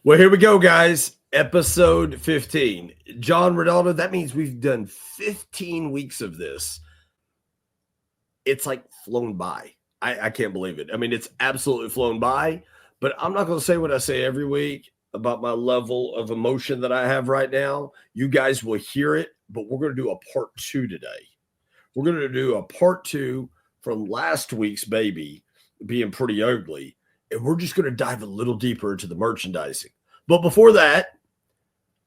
Well, here we go, guys. Episode 15. John Ronaldo, that means we've done 15 weeks of this. It's like flown by. I can't believe it. I mean, it's absolutely flown by, but I'm not going to say what I say every week about my level of emotion that I have right now. You guys will hear it, but we're going to do a part 2 today. We're going to do a part 2 from last week's baby being pretty ugly, and we're just going to dive a little deeper into the merchandising. But before that,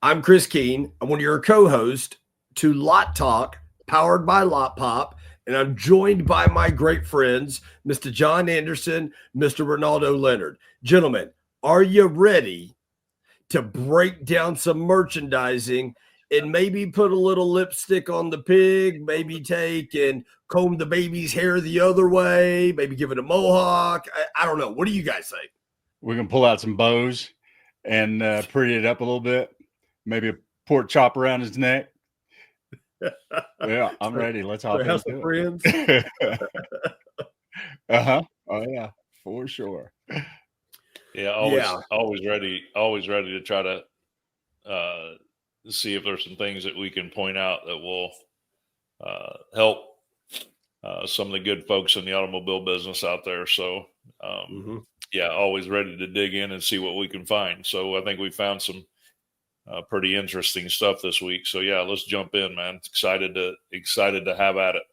I'm Chris Keene. I'm one of your co-hosts to Lot Talk, powered by Lotpop, and I'm joined by my great friends, Mr. John Anderson, Mr. Ronaldo Leonard. Gentlemen, are you ready to break down some merchandising and maybe put a little lipstick on the pig, maybe take and comb the baby's hair the other way, maybe give it a mohawk? I don't know. What do you guys think? We can pull out some bows and pretty it up a little bit. Maybe a pork chop around his neck. Yeah, I'm ready. Let's hop into friends. it. Oh yeah, for sure. Yeah, always ready to try to see if there's some things that we can point out that will help some of the good folks in the automobile business out there. So, yeah, always ready to dig in and see what we can find. So I think we found some pretty interesting stuff this week. So yeah, let's jump in, man. Excited to have at it.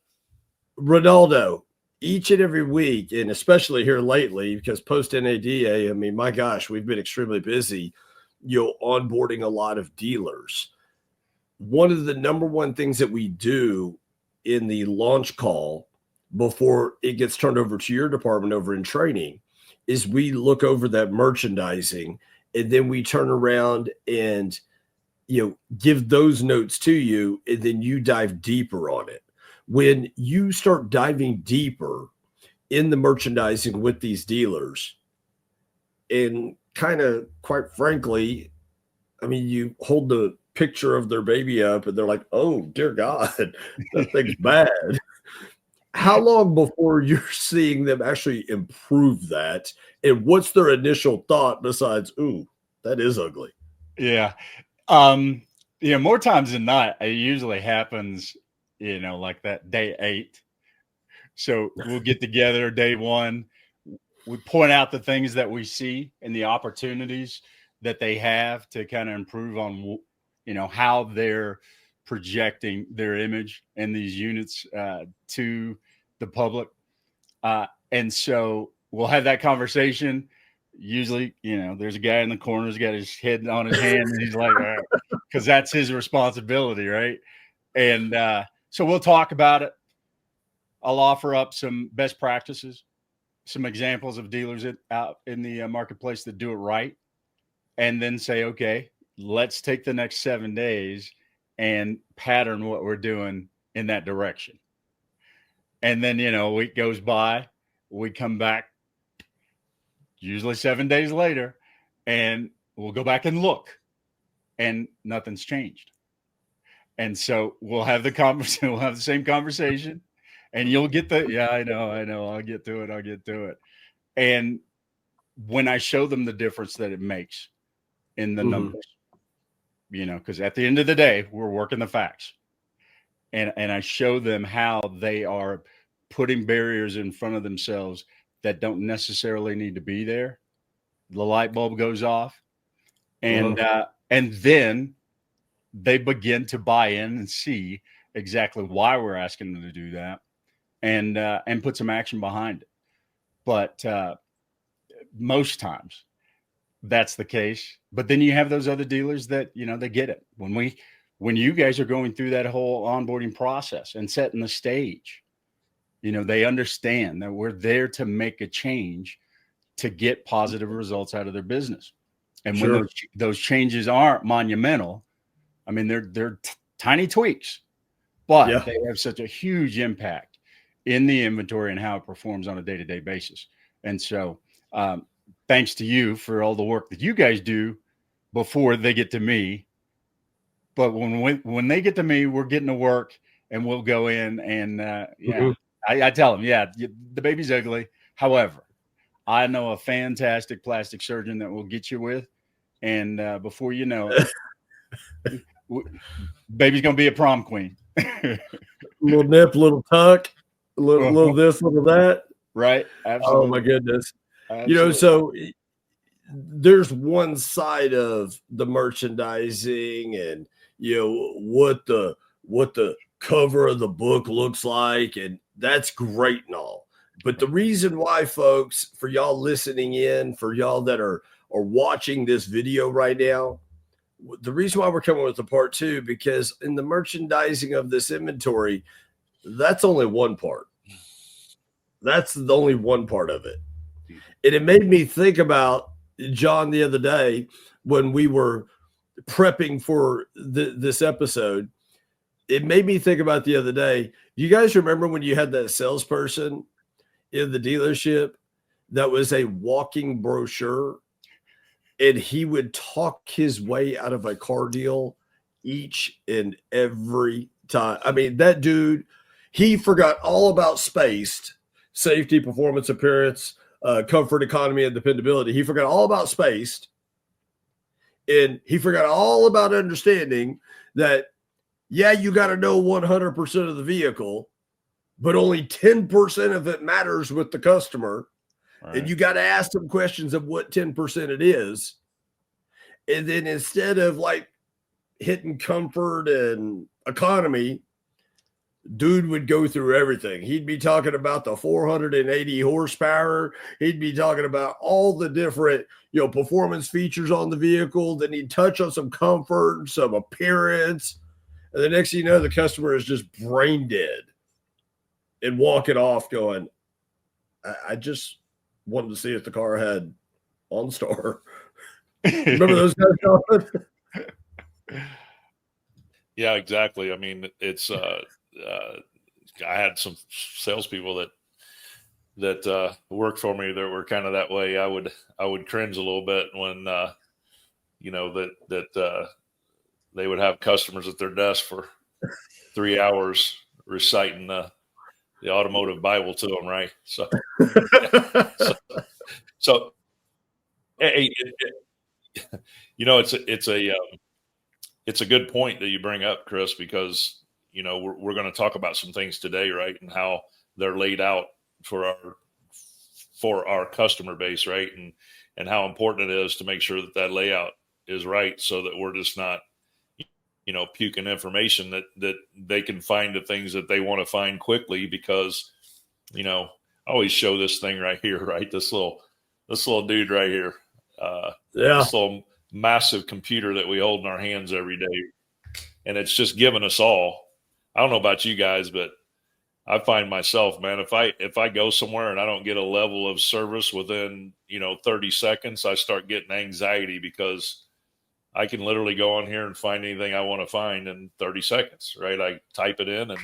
Ronaldo, each and every week, and especially here lately, because post NADA, I mean, my gosh, we've been extremely busy, onboarding a lot of dealers. One of the number one things that we do in the launch call before it gets turned over to your department over in training is we look over that merchandising, and then we turn around and give those notes to you, and then you dive deeper on it. When you start diving deeper in the merchandising with these dealers, and kind of quite frankly, I mean, you hold the picture of their baby up and they're like, oh dear God, that thing's bad. How long before you're seeing them actually improve that? And what's their initial thought besides, ooh, that is ugly? Yeah. More times than not, it usually happens, like that day 8. So we'll get together day 1. We point out the things that we see and the opportunities that they have to kind of improve on, how they're projecting their image and these units to the public. And so we'll have that conversation. Usually, there's a guy in the corner who's got his head on his hand and he's like, because that's his responsibility, right? And so we'll talk about it. I'll offer up some best practices, some examples of dealers out in the marketplace that do it right, and then say, okay, let's take the next 7 days and pattern what we're doing in that direction. And then, a week goes by, we come back usually 7 days later, and we'll go back and look, and nothing's changed. And so we'll have we'll have the same conversation, and you'll get I know, I'll get to it. And when I show them the difference that it makes in the numbers, because at the end of the day, we're working the facts. And I show them how they are putting barriers in front of themselves that don't necessarily need to be there. The light bulb goes off, and then they begin to buy in and see exactly why we're asking them to do that, and put some action behind it. But most times that's the case. But then you have those other dealers that they get it. When you guys are going through that whole onboarding process and setting the stage, they understand that we're there to make a change to get positive results out of their business. And when those changes aren't monumental, I mean, they're tiny tweaks, but they have such a huge impact in the inventory and how it performs on a day-to-day basis. And so thanks to you for all the work that you guys do before they get to me. But when they get to me, we're getting to work, and we'll go in and I tell them, the baby's ugly. However, I know a fantastic plastic surgeon that will get you with, and before you know it, baby's gonna be a prom queen. Little nip, little tuck, little this, little that. Right. Absolutely. Oh my goodness. Absolutely. So there's one side of the merchandising and what the cover of the book looks like, and that's great and all. But the reason why, folks, for y'all listening in, for y'all that are watching this video right now, the reason why we're coming with the part 2, because in the merchandising of this inventory, that's only one part. That's the only one part of it. And it made me think about John the other day when we were prepping for this episode. It made me think about the other day. You guys remember when you had that salesperson in the dealership that was a walking brochure, and he would talk his way out of a car deal each and every time? I mean, that dude, he forgot all about spaced safety, performance, appearance, comfort, economy, and dependability. He forgot all about spaced, and he forgot all about understanding that, yeah, you got to know 100% of the vehicle, but only 10% of it matters with the customer. Right. And you got to ask them questions of what 10% it is. And then instead of like hitting comfort and economy, dude would go through everything. He'd be talking about the 480 horsepower. He'd be talking about all the different, performance features on the vehicle. Then he'd touch on some comfort, some appearance. And the next thing you know, the customer is just brain dead and walking off going, I just wanted to see if the car had OnStar. Remember those guys? Yeah, exactly. I mean, it's I had some salespeople that worked for me that were kind of that way. I would cringe a little bit when that they would have customers at their desk for 3 hours reciting the automotive Bible to them, right? So hey, it's a good point that you bring up, Chris, because we're going to talk about some things today, right, and how they're laid out for our customer base, right, and how important it is to make sure that layout is right, so that we're just not puking information that they can find the things that they want to find quickly. Because I always show this thing right here, right, this little dude right here, this little massive computer that we hold in our hands every day, and it's just given us all. I don't know about you guys, but I find myself, man, if I go somewhere and I don't get a level of service within 30 seconds, I start getting anxiety, because I can literally go on here and find anything I want to find in 30 seconds, right? I type it in and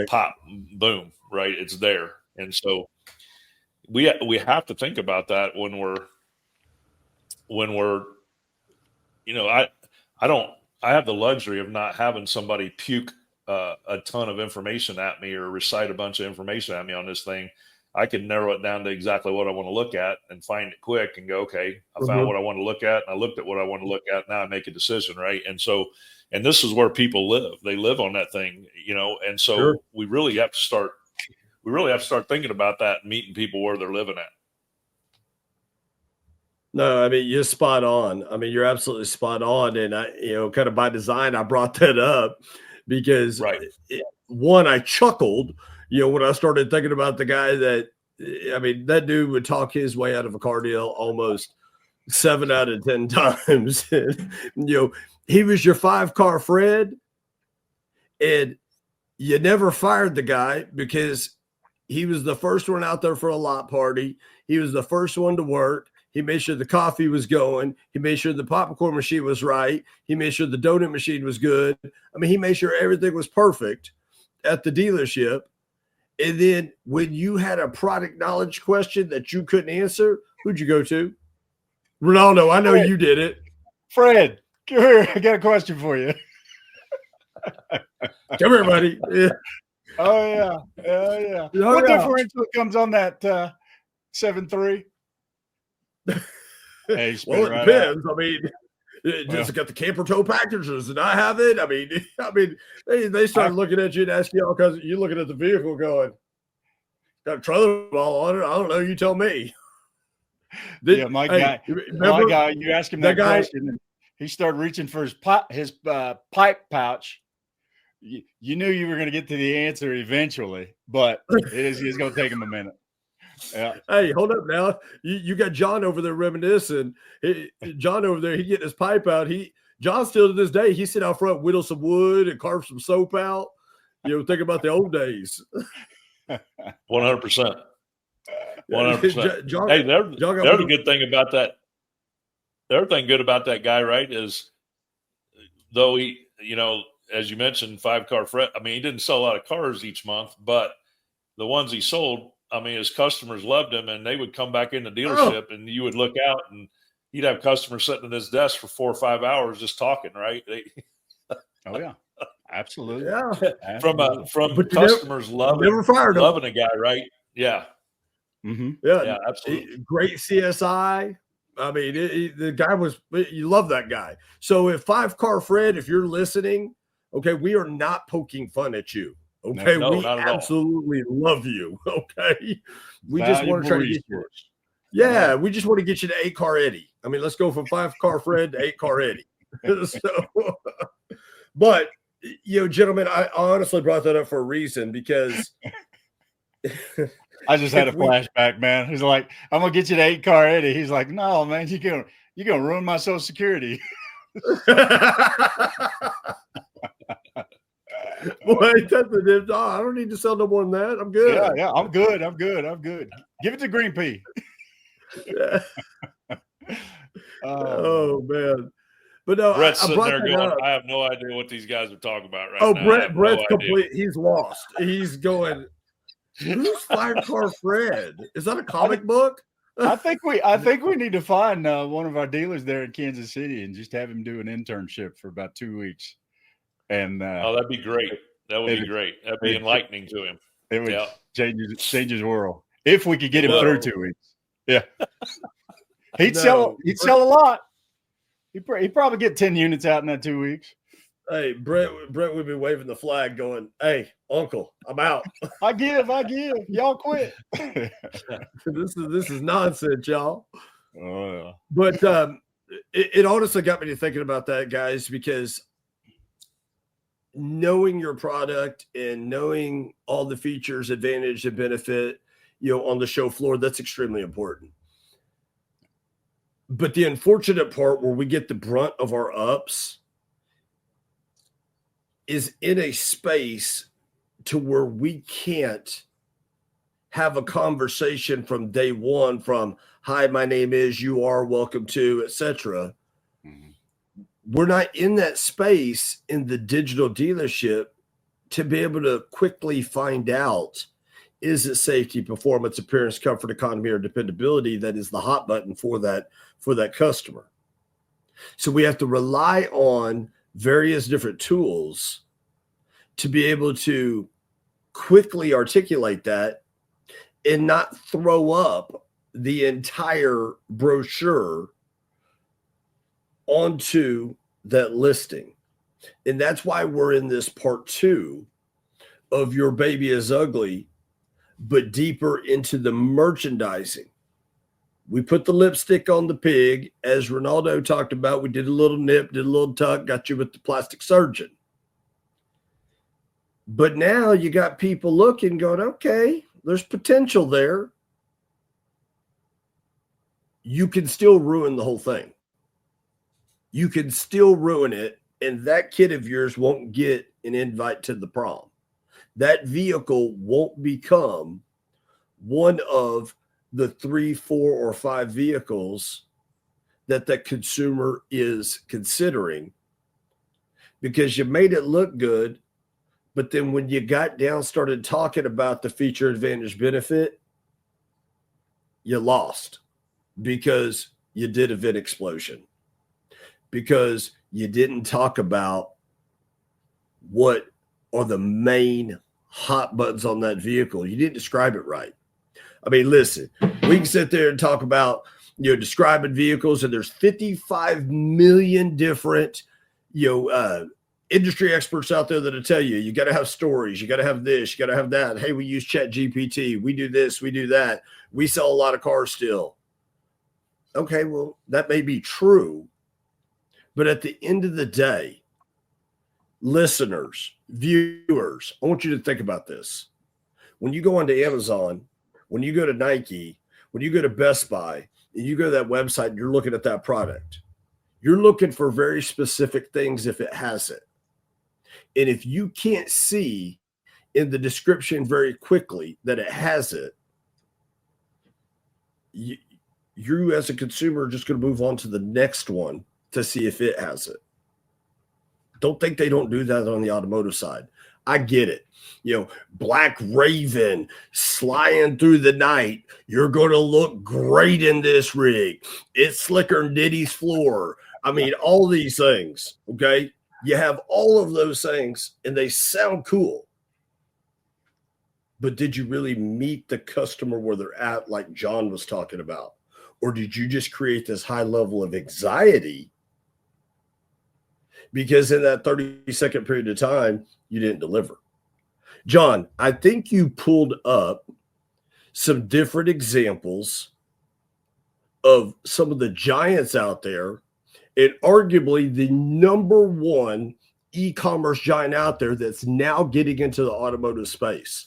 pop, boom, right? It's there. And so we have to think about that when we're I have the luxury of not having somebody puke a ton of information at me or recite a bunch of information at me on this thing. I can narrow it down to exactly what I want to look at and find it quick and go, okay, I found what I want to look at, and I looked at what I want to look at. Now I make a decision, right? And so, and this is where people live. They live on that thing, and so we really have to start thinking about that and meeting people where they're living at. No, I mean, you're spot on. I mean, you're absolutely spot on. And I, kind of by design, I brought that up because one, I chuckled, when I started thinking about the guy that dude would talk his way out of a car deal almost 7 out of 10 times. He was your 5-car Fred, and you never fired the guy because he was the first one out there for a lot party. He was the first one to work. He made sure the coffee was going. He made sure the popcorn machine was right. He made sure the donut machine was good. I mean, he made sure everything was perfect at the dealership. And then when you had a product knowledge question that you couldn't answer, who'd you go to? Ronaldo, I know you did it. Fred, come here. I got a question for you. Come here, buddy. Yeah. Oh, yeah. What differential comes on that 7.3? Hey, well, it depends. I mean, Does it got the camper tow packages? And I have it. I mean, they started looking at you and asking you all kinds. You looking at the vehicle, going, "Got a trailer ball on it? I don't know. You tell me." My guy. You ask him that question, and he started reaching for his pipe pouch. You knew you were going to get to the answer eventually, but it's going to take him a minute. Yeah. Hey, hold up now. You got John over there reminiscing. John over there, he getting his pipe out. John still to this day, he sit out front, whittle some wood and carve some soap out. Think about the old days. 100%. 100%. Hey, there's a good thing about that. The other thing good about that guy, right, is though he, as you mentioned, 5-car Fred. I mean, he didn't sell a lot of cars each month, but the ones he sold, I mean, his customers loved him, and they would come back in the dealership, and you would look out, and he'd have customers sitting at his desk for 4 or 5 hours just talking, right? Oh yeah, absolutely. Yeah, from customers loving a guy, right? Yeah, mm-hmm. Yeah, absolutely. Great CSI. I mean, the guy was. You love that guy. So if 5-car Fred, if you're listening, okay, we are not poking fun at you. Okay, no, we absolutely love you. Okay, we just want to try to get you. Yeah, we just want to get you to 8-car Eddie. I mean, let's go from 5-car Fred to 8-car Eddie. But gentlemen, I honestly brought that up for a reason because I just had a flashback, man. He's like, "I'm gonna get you to 8-car Eddie." He's like, "No, man, you're gonna ruin my Social Security." Boy, I don't need to sell no more than that. I'm good. Yeah, I'm good. Give it to Green Pea. Yeah. Oh man. But no, Brett's sitting there going, I have no idea what these guys are talking about right now. Brett's complete. He's lost. He's going, who's 5-car Fred? Is that a comic book? I think we need to find one of our dealers there in Kansas City and just have him do an internship for about 2 weeks. And that'd be great. That would be great. That'd be enlightening to him. It would change his world if we could get him through 2 weeks. Yeah, he'd sell a lot. He'd probably get 10 units out in that 2 weeks. Hey, Brett would be waving the flag, going, "Hey, Uncle, I'm out. I give. Y'all quit." This is nonsense, y'all. Oh yeah. But it honestly got me to thinking about that, guys, because knowing your product and knowing all the features, advantage, and benefit, on the show floor, that's extremely important. But the unfortunate part where we get the brunt of our ups is in a space to where we can't have a conversation from day one from, "Hi, my name is, you are, welcome to," etc. We're not in that space in the digital dealership to be able to quickly find out, is it safety, performance, appearance, comfort, economy, or dependability that is the hot button for that customer. So we have to rely on various different tools to be able to quickly articulate that and not throw up the entire brochure onto that listing. And that's why we're in this part 2 of Your Baby is Ugly, but deeper into the merchandising. We put the lipstick on the pig, as Ronaldo talked about. We did a little nip, did a little tuck, got you with the plastic surgeon. But now you got people looking, going, okay, there's potential there. You can still ruin the whole thing. You can still ruin it, and that kid of yours won't get an invite to the prom. That vehicle won't become one of the 3, 4, or 5 vehicles that the consumer is considering, because you made it look good, but then when you got down, started talking about the feature, advantage, benefit, you lost because you did a VIN explosion, because you didn't talk about what are the main hot buttons on that vehicle. You didn't describe it right. I mean, listen, we can sit there and talk about describing vehicles, and there's 55 million different, industry experts out there that'll tell you got to have stories, you got to have this, you got to have that. Hey, we use Chat GPT, we do this, we do that, we sell a lot of cars still. Okay, well, that may be true, but at the end of the day, listeners, viewers, I want you to think about this. When you go onto Amazon, when you go to Nike, when you go to Best Buy, and you go to that website and you're looking at that product, you're looking for very specific things if it has it. And if you can't see in the description very quickly that it has it, you as a consumer are just going to move on to the next one to see if it has it. Don't think they don't do that on the automotive side. I get it. Black Raven slying through the night. You're going to look great in this rig. It's slicker than Diddy's floor. I mean, all these things, okay? You have all of those things, and they sound cool. But did you really meet the customer where they're at, like John was talking about? Or did you just create this high level of anxiety because in that 30-second period of time, you didn't deliver? John, I think you pulled up some different examples of some of the giants out there, and arguably the number one e-commerce giant out there that's now getting into the automotive space.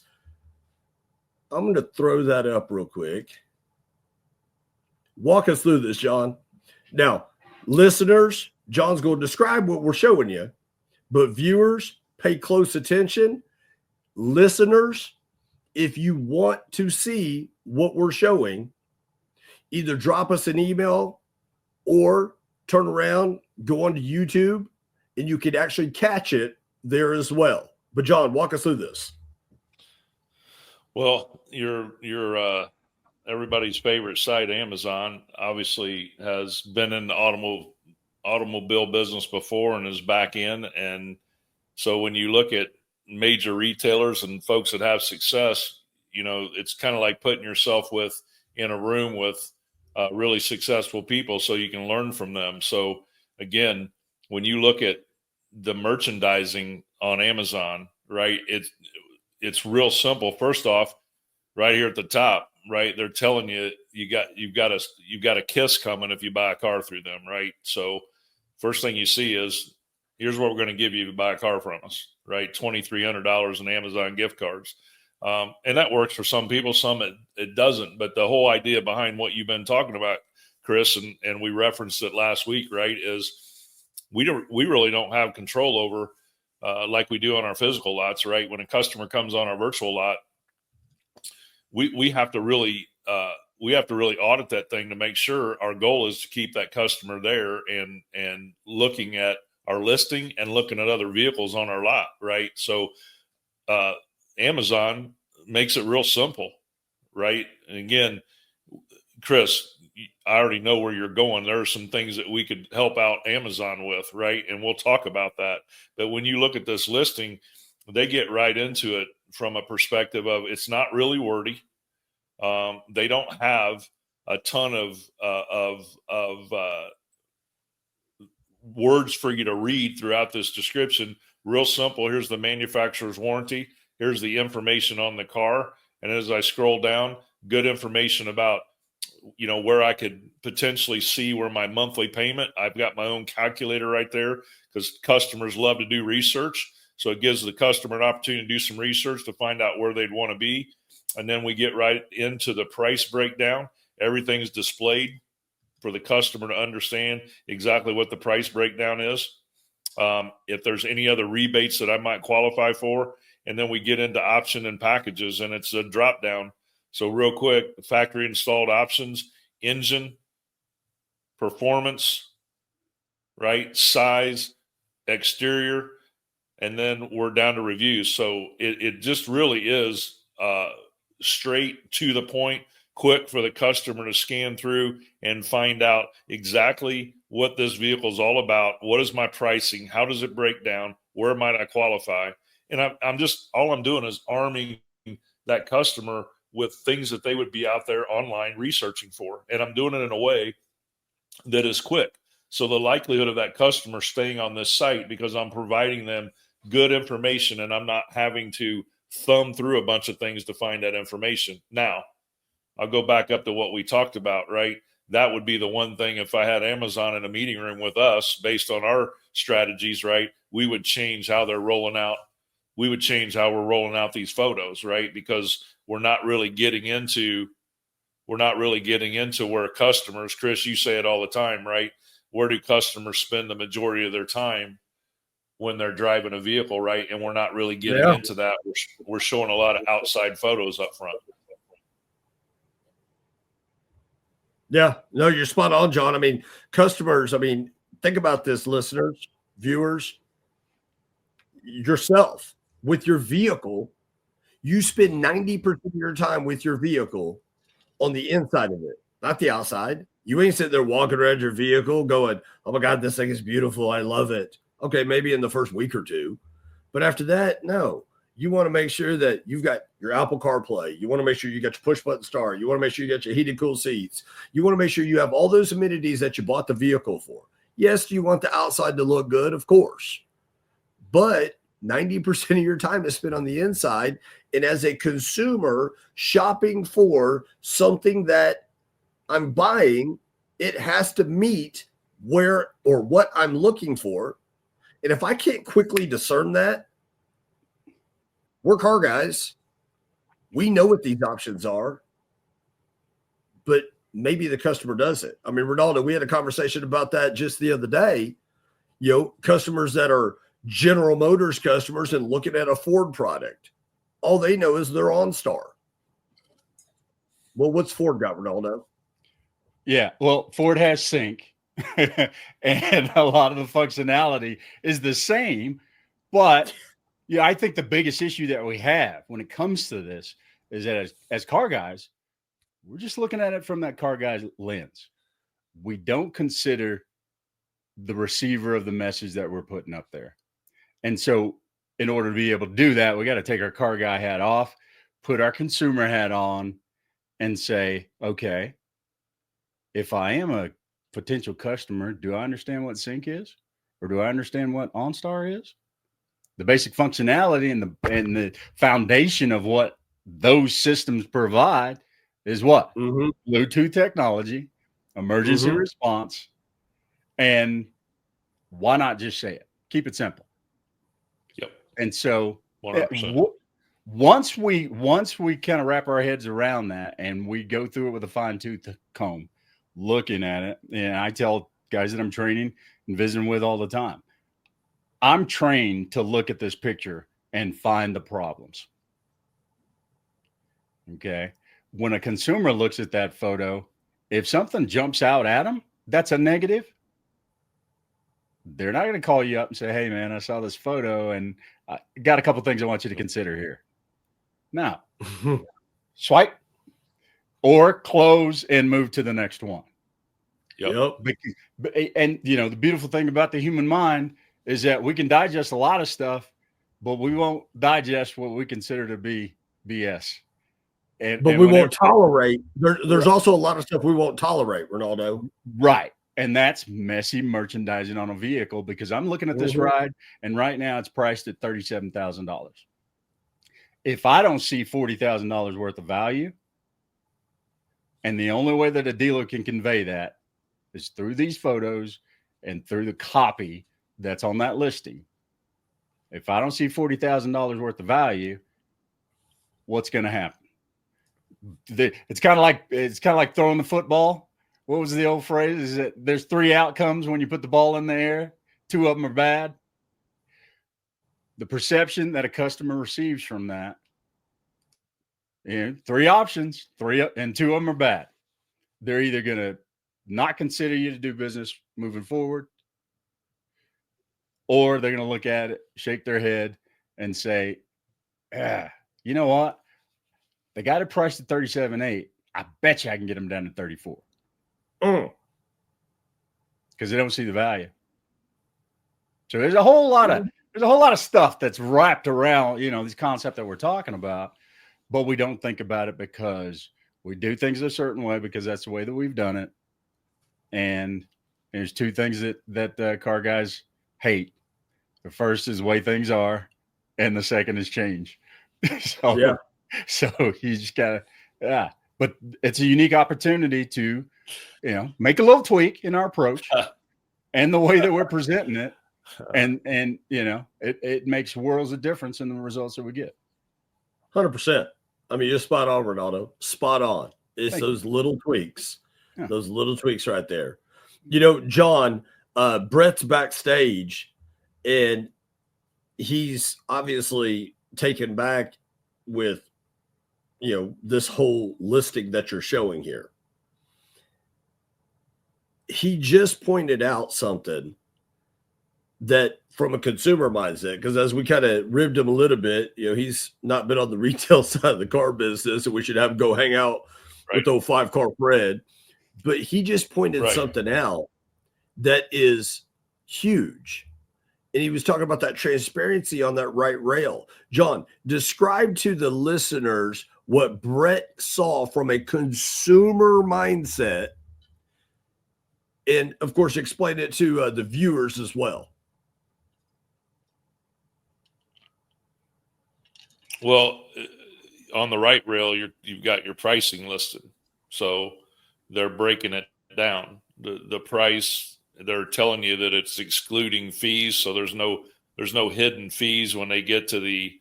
I'm going to throw that up real quick. Walk us through this, John. Now, listeners, John's going to describe what we're showing you, but viewers, pay close attention. Listeners, if you want to see what we're showing, either drop us an email or turn around, go onto YouTube, and you can actually catch it there as well. But John, walk us through this. Well, your everybody's favorite site, Amazon, obviously has been in the automobile business before and is back in. And so when you look at major retailers and folks that have success, it's kind of like putting yourself in a room with really successful people so you can learn from them. So again, when you look at the merchandising on Amazon, right, it's real simple. First off, right here at the top, right, they're telling you you've got a kiss coming if you buy a car through them, right? So first thing you see is, here's what we're going to give you if you buy a car from us, right? $2,300 in Amazon gift cards. And that works for some people, some it doesn't. But the whole idea behind what you've been talking about, Chris, and we referenced it last week, right, is we really don't have control over like we do on our physical lots, right? When a customer comes on our virtual lot, we have to really audit that thing to make sure. Our goal is to keep that customer there and looking at our listing and looking at other vehicles on our lot, right? So Amazon makes it real simple, right? And again, Chris, I already know where you're going. There are some things that we could help out Amazon with, right? And we'll talk about that. But when you look at this listing, they get right into it from a perspective of it's not really wordy. They don't have a ton of words for you to read throughout this description. Real simple. Here's the manufacturer's warranty. Here's the information on the car. And as I scroll down, good information about, where I could potentially see where my monthly payment. I've got my own calculator right there because customers love to do research. So it gives the customer an opportunity to do some research to find out where they'd want to be. And then we get right into the price breakdown. Everything's displayed for the customer to understand exactly what the price breakdown is. If there's any other rebates that I might qualify for. And then we get into option and packages, and it's a drop down. So real quick, factory installed options, engine, performance, right, size, exterior, and then we're down to reviews. So it just really is straight to the point, quick for the customer to scan through and find out exactly what this vehicle is all about. What is my pricing? How does it break down? Where might I qualify? And I'm just, all I'm doing is arming that customer with things that they would be out there online researching for. And I'm doing it in a way that is quick. So the likelihood of that customer staying on this site, because I'm providing them good information and I'm not having to thumb through a bunch of things to find that information. Now, I'll go back up to what we talked about, right? That would be the one thing, if I had Amazon in a meeting room with us based on our strategies, right? We would change how they're rolling out. We would change how we're rolling out these photos, right? Because we're not really getting into where customers, Chris, you say it all the time, right? Where do customers spend the majority of their time when they're driving a vehicle, right? And we're not really getting into that. We're showing a lot of outside photos up front. Yeah, no, you're spot on, John. I mean, customers, think about this, listeners, viewers, yourself with your vehicle. You spend 90% of your time with your vehicle on the inside of it, not the outside. You ain't sitting there walking around your vehicle going, oh my God, this thing is beautiful. I love it. Okay, maybe in the first week or two. But after that, no. You want to make sure that you've got your Apple CarPlay. You want to make sure you got your push button start. You want to make sure you got your heated cool seats. You want to make sure you have all those amenities that you bought the vehicle for. Yes, you want the outside to look good, of course. But 90% of your time is spent on the inside. And as a consumer shopping for something that I'm buying, it has to meet where or what I'm looking for. And if I can't quickly discern that, we're car guys. We know what these options are, but maybe the customer doesn't. I mean, Ronaldo, we had a conversation about that just the other day. Customers that are General Motors customers and looking at a Ford product, all they know is they're OnStar. Well, what's Ford got, Ronaldo? Yeah, well, Ford has sync, and a lot of the functionality is the same, but yeah, I think the biggest issue that we have when it comes to this is that as car guys, we're just looking at it from that car guy's lens. We don't consider the receiver of the message that we're putting up there. And so in order to be able to do that, we got to take our car guy hat off, put our consumer hat on, and say, okay, if I am a potential customer, do I understand what sync is? Or do I understand what OnStar is? The basic functionality and the foundation of what those systems provide is what? Mm-hmm. Bluetooth technology, emergency response, and why not just say it? Keep it simple. Yep. And so 100%. Once we kind of wrap our heads around that and we go through it with a fine-tooth comb, looking at it, and I tell guys that I'm training and visiting with all the time, I'm trained to look at this picture and find the problems. Okay. When a consumer looks at that photo, if something jumps out at them, that's a negative. They're not going to call you up and say, hey, man, I saw this photo and I got a couple things I want you to consider here. Now, swipe or close and move to the next one. Yep. And, the beautiful thing about the human mind is that we can digest a lot of stuff, but we won't digest what we consider to be BS. But we won't tolerate. There's also a lot of stuff we won't tolerate, Ronaldo. Right. And that's messy merchandising on a vehicle, because I'm looking at this ride and right now it's priced at $37,000. If I don't see $40,000 worth of value, and the only way that a dealer can convey that is through these photos and through the copy that's on that listing. If I don't see $40,000 worth of value, what's going to happen? It's kind of like throwing the football. What was the old phrase? Is that there's three outcomes when you put the ball in the air. Two of them are bad. The perception that a customer receives from that, three options, and two of them are bad. They're either going to not consider you to do business moving forward, or they're going to look at it, shake their head, and say, you know what? They got it priced at $37,800. I bet you I can get them down to $34,000. Because they don't see the value. So there's a whole lot of stuff that's wrapped around, this concept that we're talking about. but we don't think about it because we do things a certain way because that's the way that we've done it. And there's two things that car guys hate. The first is the way things are, and the second is change. so you just gotta, yeah. But it's a unique opportunity to, make a little tweak in our approach and the way that we're presenting it. And it makes worlds of difference in the results that we get. 100%. I mean, you're spot on, Ronaldo. Spot on. It's Thank those you. little tweaks. Yeah. Those little tweaks right there. John, Brett's backstage, and he's obviously taken back with, this whole listing that you're showing here. He just pointed out something that from a consumer mindset, because as we kind of ribbed him a little bit, he's not been on the retail side of the car business, and we should have him go hang out with old 5-car Fred. But he just pointed something out that is huge. And he was talking about that transparency on that right rail. John, describe to the listeners what Brett saw from a consumer mindset. And, of course, explain it to the viewers as well. Well, on the right rail, you've got your pricing listed. So they're breaking it down. The price, they're telling you that it's excluding fees. So there's no hidden fees when they get to the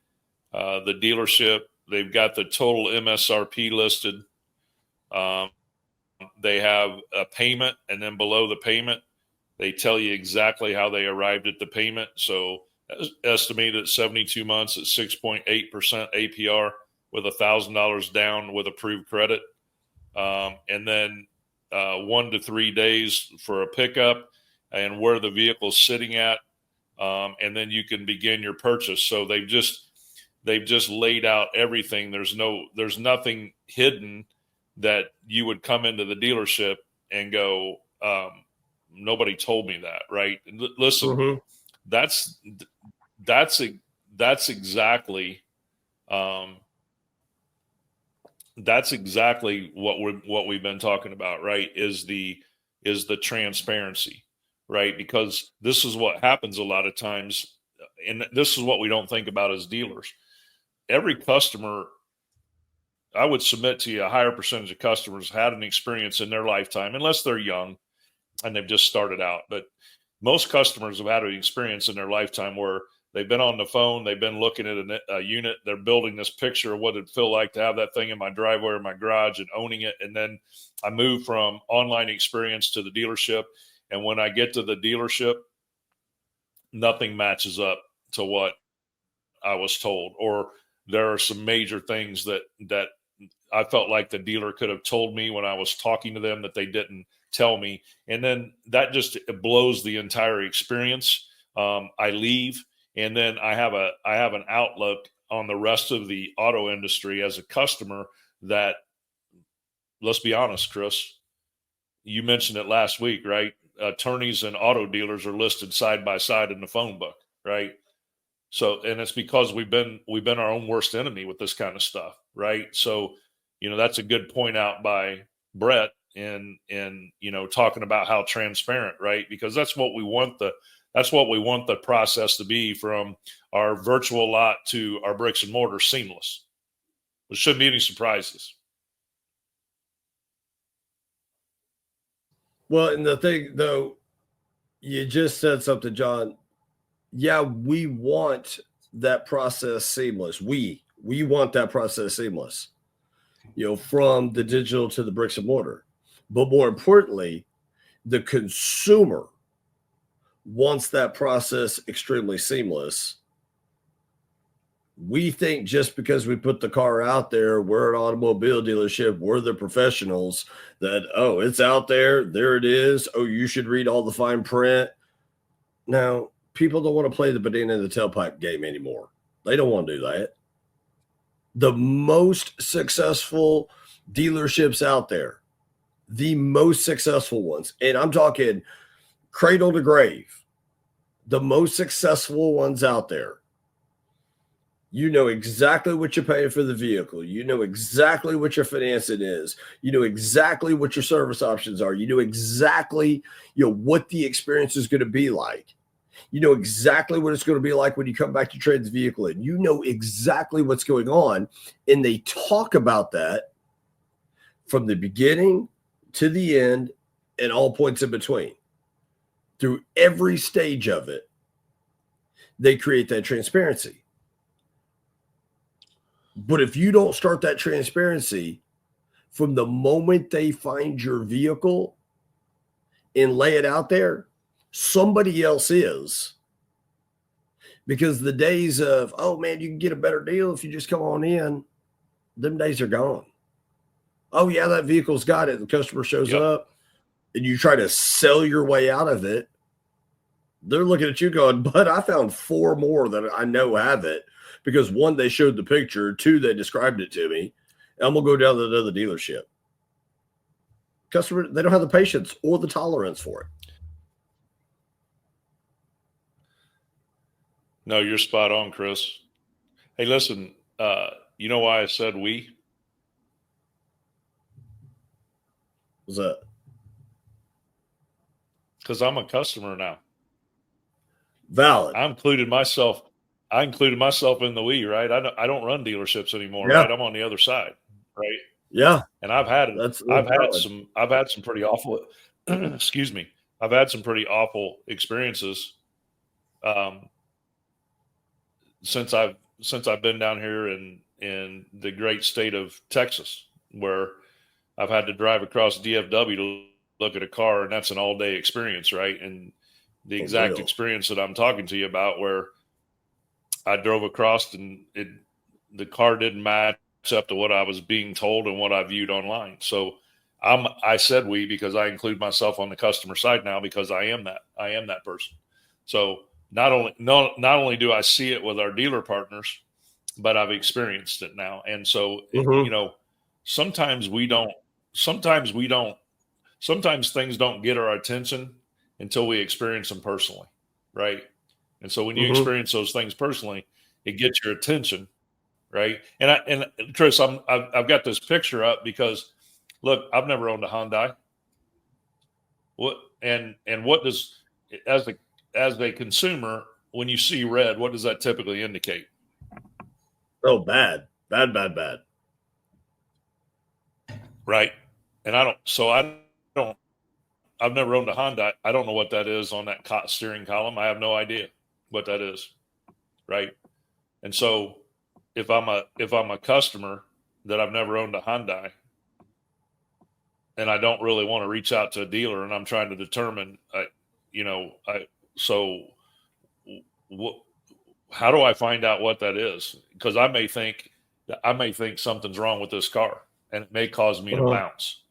dealership. They've got the total MSRP listed. They have a payment, and then below the payment, they tell you exactly how they arrived at the payment. So estimated at 72 months at 6.8% APR with $1,000 down with approved credit. And then 1 to 3 days for a pickup and where the vehicle's sitting at. And then you can begin your purchase. So they've just laid out everything. There's nothing hidden that you would come into the dealership and go, nobody told me that. Right. Listen, Mm-hmm. That's exactly what we've been talking about, right? Is the transparency, right? Because this is what happens a lot of times, and this is what we don't think about as dealers. Every customer, I would submit to you, a higher percentage of customers had an experience in their lifetime, unless they're young and they've just started out. But most customers have had an experience in their lifetime where they've been on the phone, they've been looking at a unit, they're building this picture of what it'd feel like to have that thing in my driveway or my garage and owning it. And then I move from online experience to the dealership. And when I get to the dealership, nothing matches up to what I was told. Or there are some major things that I felt like the dealer could have told me when I was talking to them that they didn't tell me. And then that just blows the entire experience. I leave, and then I have an outlook on the rest of the auto industry as a customer that, let's be honest, Chris, you mentioned it last week, right? Attorneys and auto dealers are listed side by side in the phone book, right? So, and it's because we've been our own worst enemy with this kind of stuff, right? So, that's a good point out by Brett in talking about how transparent, right? Because that's what we want the process to be, from our virtual lot to our bricks and mortar, seamless. There shouldn't be any surprises. Well, and the thing, though, you just said something, John. Yeah, we want that process seamless. We want that process seamless, from the digital to the bricks and mortar. But more importantly, the consumer wants that process extremely seamless. We think just because we put the car out there, we're an automobile dealership, we're the professionals, that, oh, it's out there it is. Oh, you should read all the fine print. Now, people don't want to play the banana in the tailpipe game anymore. They don't want to do that. The most successful dealerships out there, the most successful ones, and I'm talking cradle to grave, the most successful ones out there, You know exactly what you're paying for the vehicle. You know exactly what your financing is. You know exactly what your service options are. You know exactly, what the experience is going to be like. You know exactly what it's going to be like when you come back to trade the vehicle in. You know exactly what's going on. And they talk about that from the beginning to the end and all points in between. Through every stage of it, they create that transparency. But if you don't start that transparency from the moment they find your vehicle and lay it out there, somebody else is. Because the days of, oh man, you can get a better deal if you just come on in, them days are gone. Oh yeah, that vehicle's got it. The customer shows up and you try to sell your way out of it. They're looking at you going, but I found 4 more that I know have it. Because 1, they showed the picture. 2, they described it to me. And I'm going to go down to another dealership. Customer, they don't have the patience or the tolerance for it. No, you're spot on, Chris. Hey, listen, you know why I said we? What's that? Because I'm a customer now. Valid. I included myself in the we, right? I don't run dealerships anymore, right? I'm on the other side, right? Yeah. And I've had some pretty awful excuse me. I've had some pretty awful experiences since I've been down here in the great state of Texas, where I've had to drive across DFW to look at a car, and that's an all-day experience, right? And the exact experience that I'm talking to you about, where I drove across and the car didn't match up to what I was being told and what I viewed online. So I said we because I include myself on the customer side now, because I am that person. So not only do I see it with our dealer partners, but I've experienced it now. And so sometimes things don't get our attention until we experience them personally, right? And so when you experience those things personally, it gets your attention, right? And Chris, I've got this picture up because, look, I've never owned a Hyundai. What does, as a consumer, when you see red, what does that typically indicate? Oh, bad. Right. And I've never owned a Honda. I don't know what that is on that steering column. I have no idea what that is. Right. And so if I'm a customer that I've never owned a Hyundai, and I don't really want to reach out to a dealer, and I'm trying to determine, how do I find out what that is? Because I may think something's wrong with this car, and it may cause me to bounce.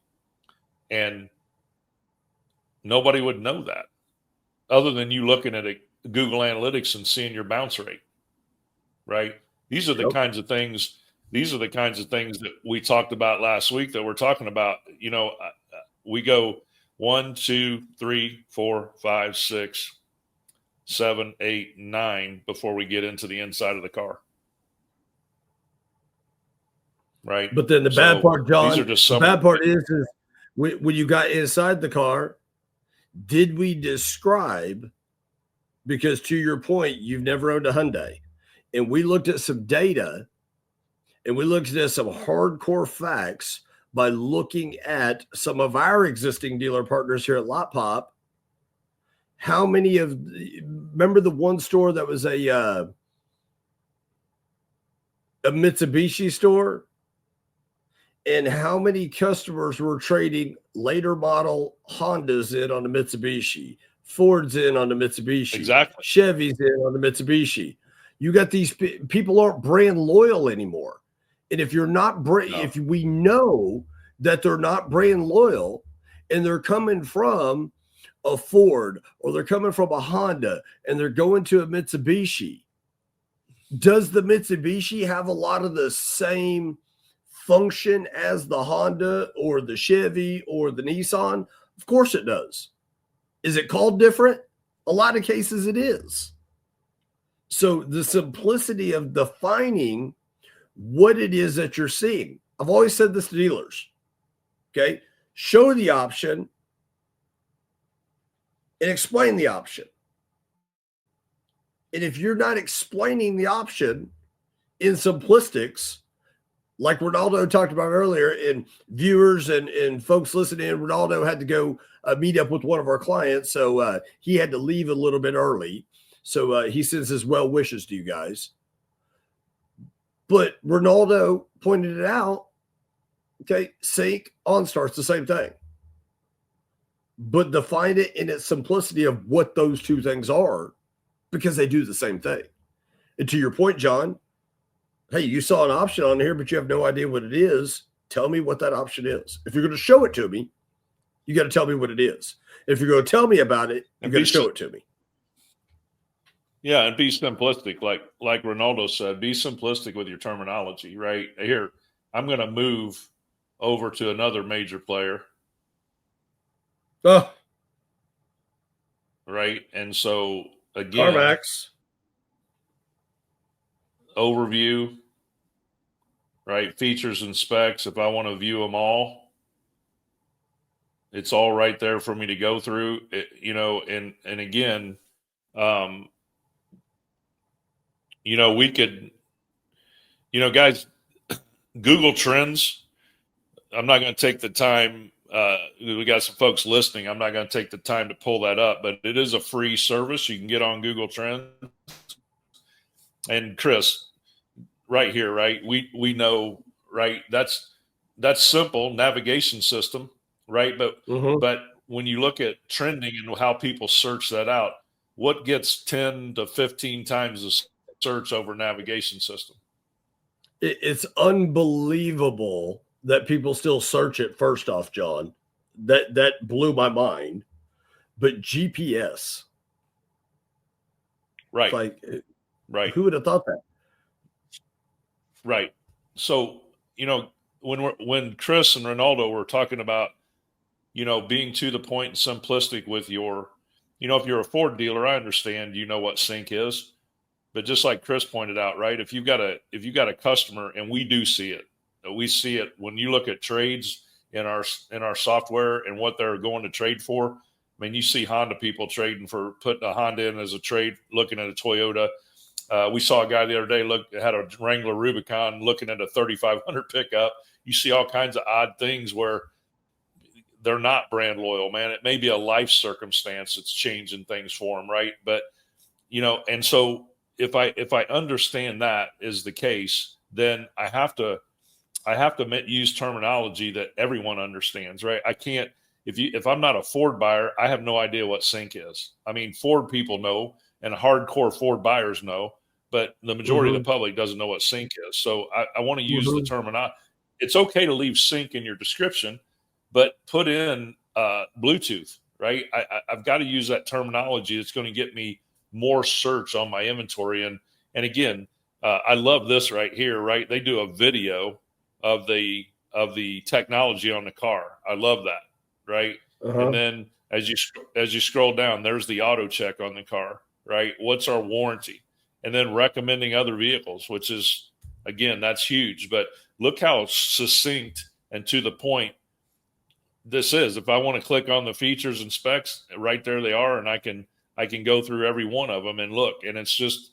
And nobody would know that other than you looking at Google Analytics and seeing your bounce rate, right? These are the kinds of things. These are the kinds of things that we talked about last week that we're talking about. We go 1, 2, 3, 4, 5, 6, 7, 8, 9 before we get into the inside of the car. Right. But then the bad part, John, the bad part is when you got inside the car, did we describe, because to your point, you've never owned a Hyundai, and we looked at some data and we looked at some hardcore facts by looking at some of our existing dealer partners here at Lotpop. How many remember the one store that was a Mitsubishi store? And how many customers were trading later model Hondas in on the Mitsubishi, Ford's in on the Mitsubishi, exactly, Chevy's in on the Mitsubishi? You got these people aren't brand loyal anymore. And if you're not if we know that they're not brand loyal and they're coming from a Ford or they're coming from a Honda and they're going to a Mitsubishi, does the Mitsubishi have a lot of the same function as the Honda or the Chevy or the Nissan? Of course it does. Is it called different? A lot of cases it is. So the simplicity of defining what it is that you're seeing. I've always said this to dealers. Okay. Show the option and explain the option. And if you're not explaining the option in simplistics, like Ronaldo talked about earlier, and viewers and folks listening, Ronaldo had to go meet up with one of our clients. So he had to leave a little bit early. So he sends his well wishes to you guys. But Ronaldo pointed it out. Okay, sync, OnStart's the same thing. But define it in its simplicity of what those two things are, because they do the same thing. And to your point, John, hey, you saw an option on here, but you have no idea what it is. Tell me what that option is. If you're going to show it to me, you got to tell me what it is. If you're going to tell me about it, you got to show it to me. Yeah, and be simplistic, like Ronaldo said. Be simplistic with your terminology, right? Here, I'm going to move over to another major player. Oh, right. And so again, CarMax overview, right? Features and specs. If I want to view them all, it's all right there for me to go through. And again, we could, guys, Google Trends. I'm not going to take the time. We got some folks listening. I'm not going to take the time to pull that up, but it is a free service. You can get on Google Trends. And Chris, right here, right? We know, right? That's simple navigation system, right? But when you look at trending and how people search that out, what gets 10 to 15 times the search over navigation system? It's unbelievable that people still search it. First off, John, that blew my mind. But GPS, right? Right. Who would have thought that? Right. So when Chris and Ronaldo were talking about being to the point and simplistic with your, if you're a Ford dealer, I understand what sync is, but just like Chris pointed out, right? If you've got a customer, and we do see it. We see it when you look at trades in our software and what they're going to trade for. I mean, you see Honda people trading for putting a Honda in as a trade, looking at a Toyota. We saw a guy the other day had a Wrangler Rubicon looking at a 3500 pickup. You see all kinds of odd things where they're not brand loyal, man. It may be a life circumstance that's changing things for them, right? But and so if I understand that is the case, then I have to use terminology that everyone understands, right? I can't, if I'm not a Ford buyer, I have no idea what sync is. I mean, Ford people know, and hardcore Ford buyers know, but the majority of the public doesn't know what sync is. So I want to use the terminology. It's okay to leave sync in your description, but put in Bluetooth, right? I've got to use that terminology. That's going to get me more search on my inventory. And again, I love this right here, right? They do a video of the technology on the car. I love that, right? And then as you scroll down, there's the auto check on the car, right? What's our warranty? And then recommending other vehicles, which is, again, that's huge. But look how succinct and to the point this is. If I want to click on the features and specs, right there they are, and I can go through every one of them and look. And it's just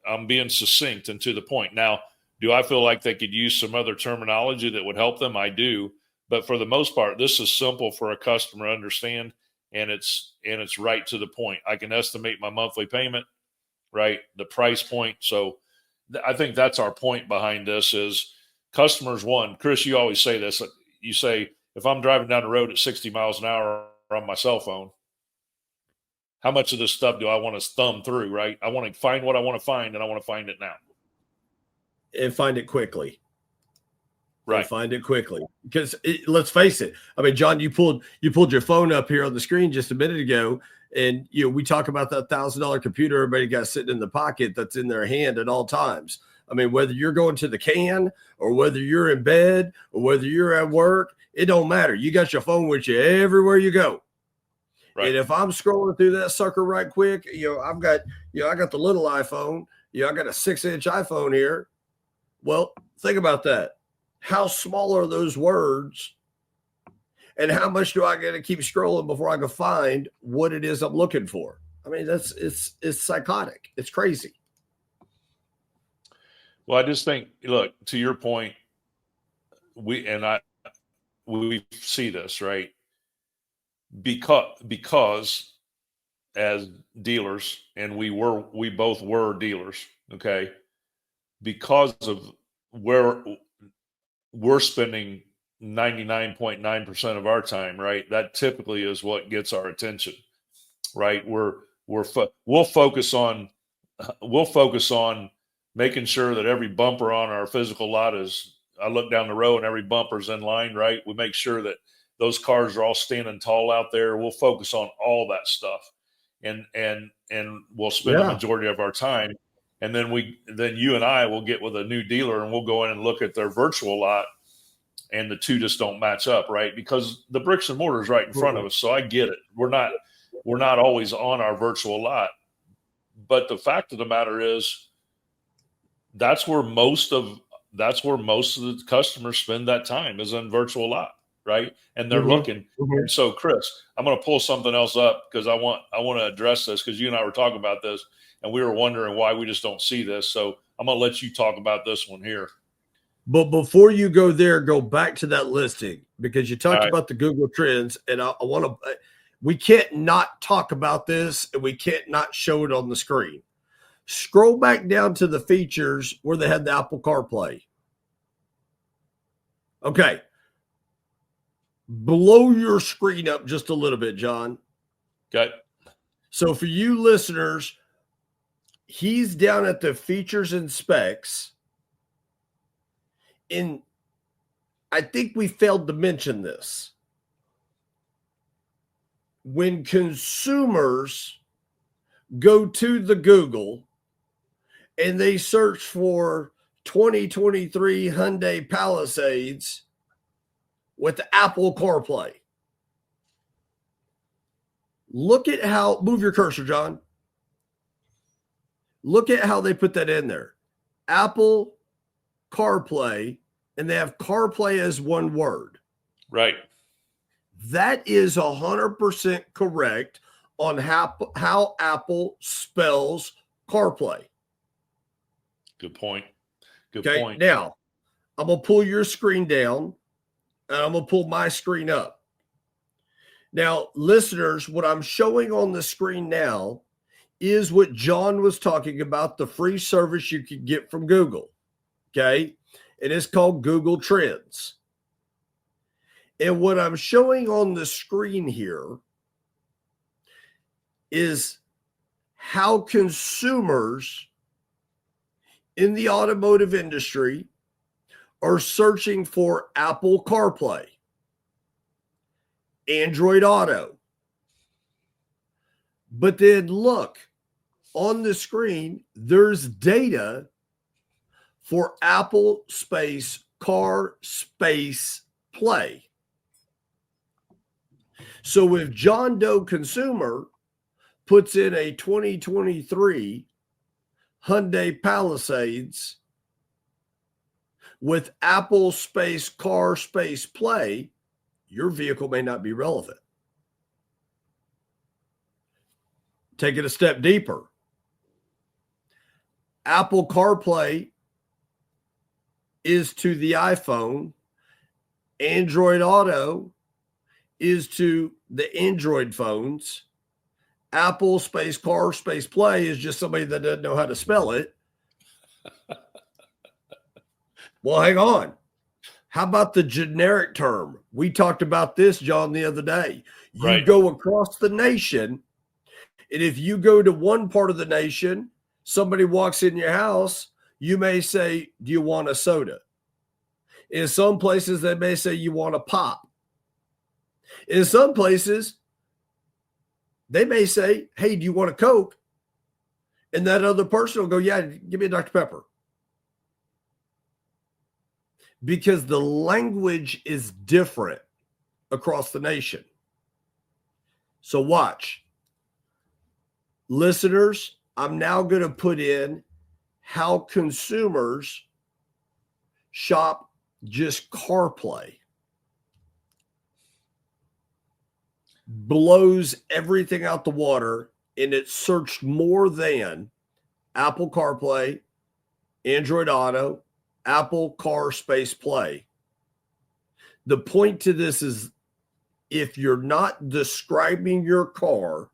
I'm being succinct and to the point. Now, do I feel like they could use some other terminology that would help them? I do. But for the most part, this is simple for a customer to understand, and it's right to the point. I can estimate my monthly payment, right? The price point. So I think that's our point behind this is customers, one, Chris, you always say this. You say, if I'm driving down the road at 60 miles an hour on my cell phone, how much of this stuff do I want to thumb through, right? I want to find what I want to find, and I want to find it now. And find it quickly. Right. Find it quickly. Because let's face it. I mean, John, you pulled your phone up here on the screen just a minute ago, and we talk about that $1,000 computer everybody got sitting in the pocket that's in their hand at all times. I mean, whether you're going to the can or whether you're in bed or whether you're at work, it don't matter. You got your phone with you everywhere you go. Right. And if I'm scrolling through that sucker right quick, I got the little iPhone, I got a 6-inch iPhone here. Well, think about that. How small are those words? And how much do I got to keep scrolling before I can find what it is I'm looking for? I mean, it's psychotic. It's crazy. Well, I just think, look, to your point, we see this, right? Because as dealers, and we both were dealers, okay? Because of where we're spending 99.9% of our time, right? That typically is what gets our attention, right? We'll focus on making sure that every bumper on our physical lot is. I look down the road and every bumper's in line, right? We make sure that those cars are all standing tall out there. We'll focus on all that stuff, and we'll spend the majority of our time. And then you and I will get with a new dealer and we'll go in and look at their virtual lot, and the two just don't match up, right? Because the bricks and mortar is right in front of us. So I get it. We're not always on our virtual lot, but the fact of the matter is that's where most of the customers spend that time, is in virtual lot, right? And they're looking. And so, Chris, I'm going to pull something else up because I want to address this, because you and I were talking about this and we were wondering why we just don't see this. So I'm going to let you talk about this one here. But before you go there, go back to that listing, because you talked about the Google Trends, and I want to. We can't not talk about this, and we can't not show it on the screen. Scroll back down to the features where they had the Apple CarPlay. Okay. Blow your screen up just a little bit, John. Okay. So for you listeners, he's down at the features and specs. And I think we failed to mention this. When consumers go to the Google and they search for 2023 Hyundai Palisades with Apple CarPlay, look at how, move your cursor, John. Look at how they put that in there. Apple CarPlay, and they have CarPlay as one word. Right. That is 100% correct on how Apple spells CarPlay. Good point. Good okay, point. Now, I'm going to pull your screen down, and I'm going to pull my screen up. Now, listeners, what I'm showing on the screen now is what John was talking about, the free service you can get from Google. Okay. It is called Google Trends. And what I'm showing on the screen here is how consumers in the automotive industry are searching for Apple CarPlay, Android Auto. But then look on the screen, there's data for Apple space car space play. So if John Doe consumer puts in a 2023 Hyundai Palisades with Apple space car space play, your vehicle may not be relevant. Take it a step deeper. Apple CarPlay is to the iPhone. Android Auto is to the Android phones. Apple space car space play is just somebody that doesn't know how to spell it. Well, hang on. How about the generic term? We talked about this, John, the other day. You go across the nation, and if you go to one part of the nation, somebody walks in your house, you may say, do you want a soda? In some places, they may say, you want a pop. In some places, they may say, hey, do you want a Coke? And that other person will go, yeah, give me a Dr. Pepper. Because the language is different across the nation. So watch. Listeners, I'm now going to put in how consumers shop just CarPlay. Blows everything out the water, and it searched more than Apple CarPlay, Android Auto, Apple Car Space Play. The point to this is if you're not describing your car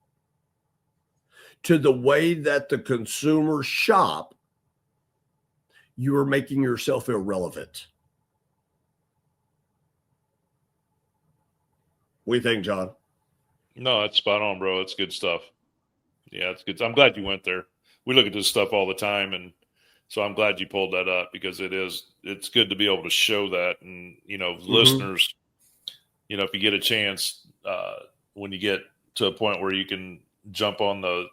to the way that the consumers shop, you are making yourself irrelevant. What do you think, John? No, that's spot on, bro. It's good stuff. Yeah, it's good. I'm glad you went there. We look at this stuff all the time, and so I'm glad you pulled that up because it's good to be able to show that. And, listeners, if you get a chance, when you get to a point where you can jump on the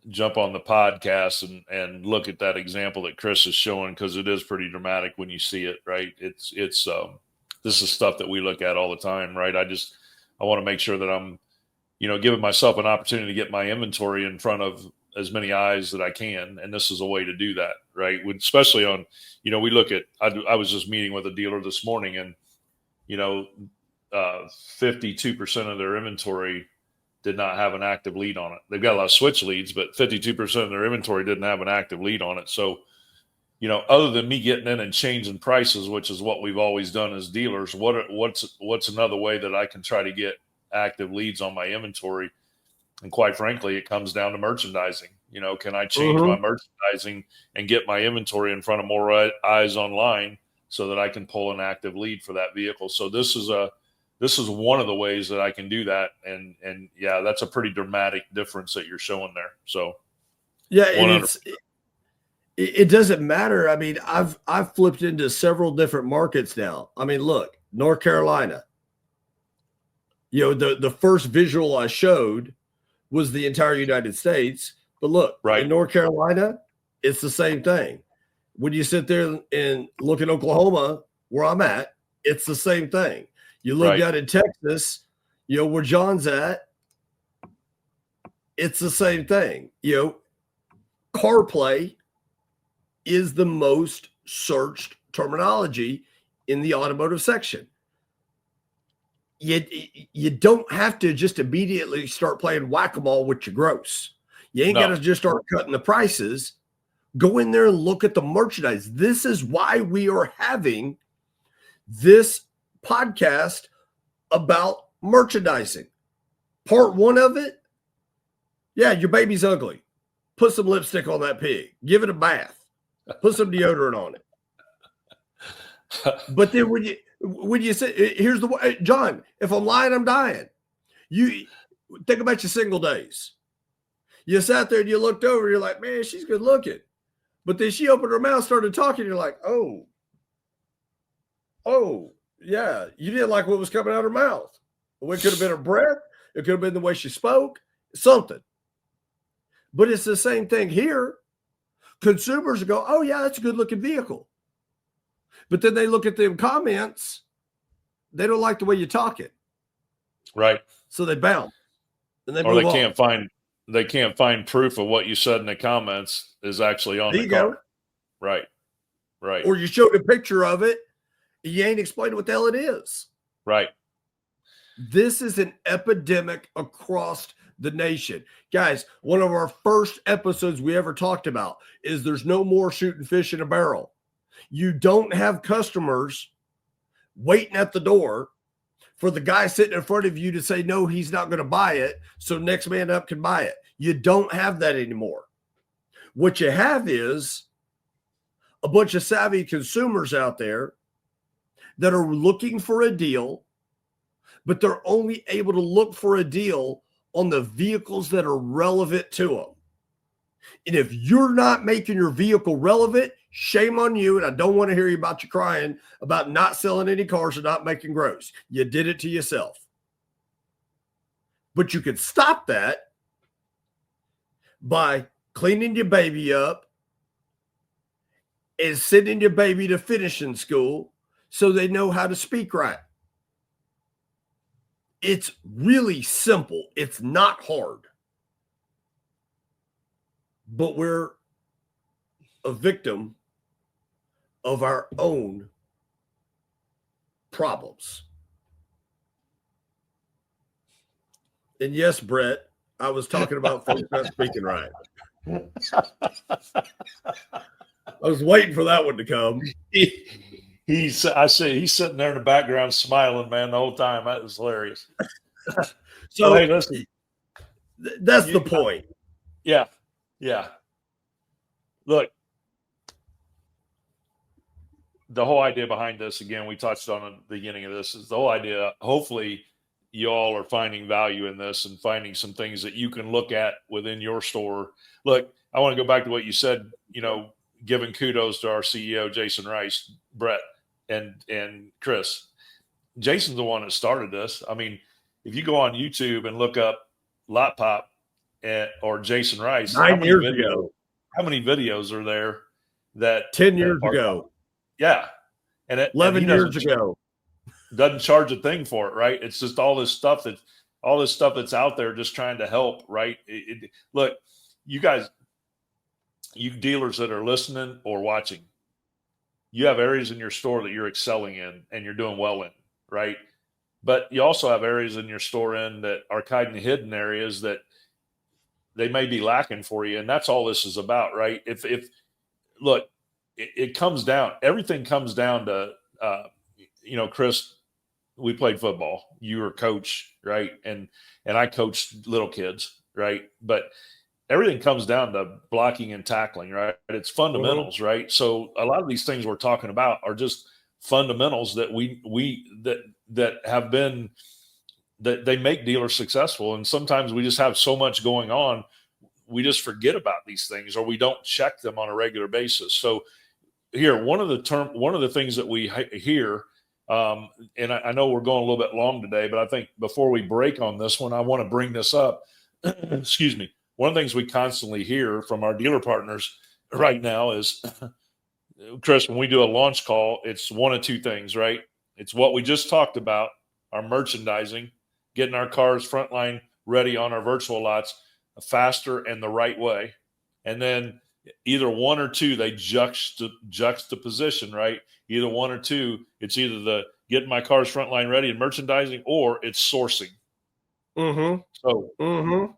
podcast and look at that example that Chris is showing, because it is pretty dramatic when you see it, right? It's this is stuff that we look at all the time, right? I want to make sure that I'm, giving myself an opportunity to get my inventory in front of as many eyes that I can. And this is a way to do that, right? Especially on, we look at, I was just meeting with a dealer this morning, and, 52% of their inventory did not have an active lead on it. They've got a lot of switch leads, but 52% of their inventory didn't have an active lead on it. So, other than me getting in and changing prices, which is what we've always done as dealers, what's another way that I can try to get active leads on my inventory? And quite frankly, it comes down to merchandising. Can I change my merchandising and get my inventory in front of more eyes online so that I can pull an active lead for that vehicle? So this is one of the ways that I can do that. And yeah, that's a pretty dramatic difference that you're showing there. So yeah, and it doesn't matter. I mean, I've flipped into several different markets now. I mean, look, North Carolina, the first visual I showed was the entire United States. But look, right. In North Carolina, it's the same thing. When you sit there and look at Oklahoma, where I'm at, it's the same thing. You look out in Texas, where John's at, it's the same thing. CarPlay is the most searched terminology in the automotive section. You don't have to just immediately start playing whack-a-mole with your gross. You ain't got to just start cutting the prices. Go in there and look at the merchandise. This is why we are having this podcast about merchandising. Part one of it, yeah, your baby's ugly. Put some lipstick on that pig. Give it a bath. Put some deodorant on it. But then when you say, here's the way, John, if I'm lying, I'm dying. You think about your single days. You sat there and you looked over, you're like, man, she's good looking. But then she opened her mouth, started talking, you're like, oh, yeah, you didn't like what was coming out of her mouth. Well, it could have been her breath. It could have been the way she spoke, something. But it's the same thing here. Consumers go, oh, yeah, that's a good looking vehicle. But then they look at them comments. They don't like the way you talk it. Right. So they bounce. And they move on. They can't find proof of what you said in the comments is actually on the car. Go. Right. Or you showed a picture of it. You ain't explaining what the hell it is. Right. This is an epidemic across the nation. Guys, one of our first episodes we ever talked about is there's no more shooting fish in a barrel. You don't have customers waiting at the door for the guy sitting in front of you to say, no, he's not going to buy it, so next man up can buy it. You don't have that anymore. What you have is a bunch of savvy consumers out there that are looking for a deal, but they're only able to look for a deal on the vehicles that are relevant to them. And if you're not making your vehicle relevant, shame on you. And I don't want to hear you about you crying about not selling any cars or not making gross. You did it to yourself. But you could stop that by cleaning your baby up and sending your baby to finishing school so they know how to speak right. It's really simple. It's not hard. But we're a victim of our own problems. And yes, Brett, I was talking about folks not speaking right. I was waiting for that one to come. He's sitting there in the background smiling, man, the whole time. That was hilarious. So hey, listen, that's the point. Yeah. Yeah. Look, the whole idea behind this, again, we touched on at the beginning of this, is the whole idea. Hopefully you all are finding value in this and finding some things that you can look at within your store. Look, I want to go back to what you said, giving kudos to our CEO, Jason Rice, Brett, and Chris. Jason's the one that started this. I mean, if you go on YouTube and look up Lotpop or Jason Rice, 9 years ago, how many videos are there that 10 years ago? Yeah. And 11 years ago. Doesn't charge a thing for it, right? It's just all this stuff that's out there just trying to help, right? Look, you guys, you dealers that are listening or watching, you have areas in your store that you're excelling in and you're doing well in, right? But you also have areas in your store that are kind of hidden areas that they may be lacking for you. And that's all this is about, right? Look, it comes down, everything comes down to, Chris, we played football. You were a coach, right? And I coached little kids, right? But everything comes down to blocking and tackling, right? It's fundamentals, right? So a lot of these things we're talking about are just fundamentals that that have been, that they make dealers successful. And sometimes we just have so much going on, we just forget about these things, or we don't check them on a regular basis. So here, one of the things that we hear, and I know we're going a little bit long today, but I think before we break on this one, I want to bring this up. Excuse me. One of the things we constantly hear from our dealer partners right now is, Chris, when we do a launch call, it's one of two things, right? It's what we just talked about, our merchandising, getting our cars frontline ready on our virtual lots faster and the right way. And then either one or two, they juxtaposition, right? Either one or two, it's either the getting my cars frontline ready and merchandising, or it's sourcing. Mm-hmm. So,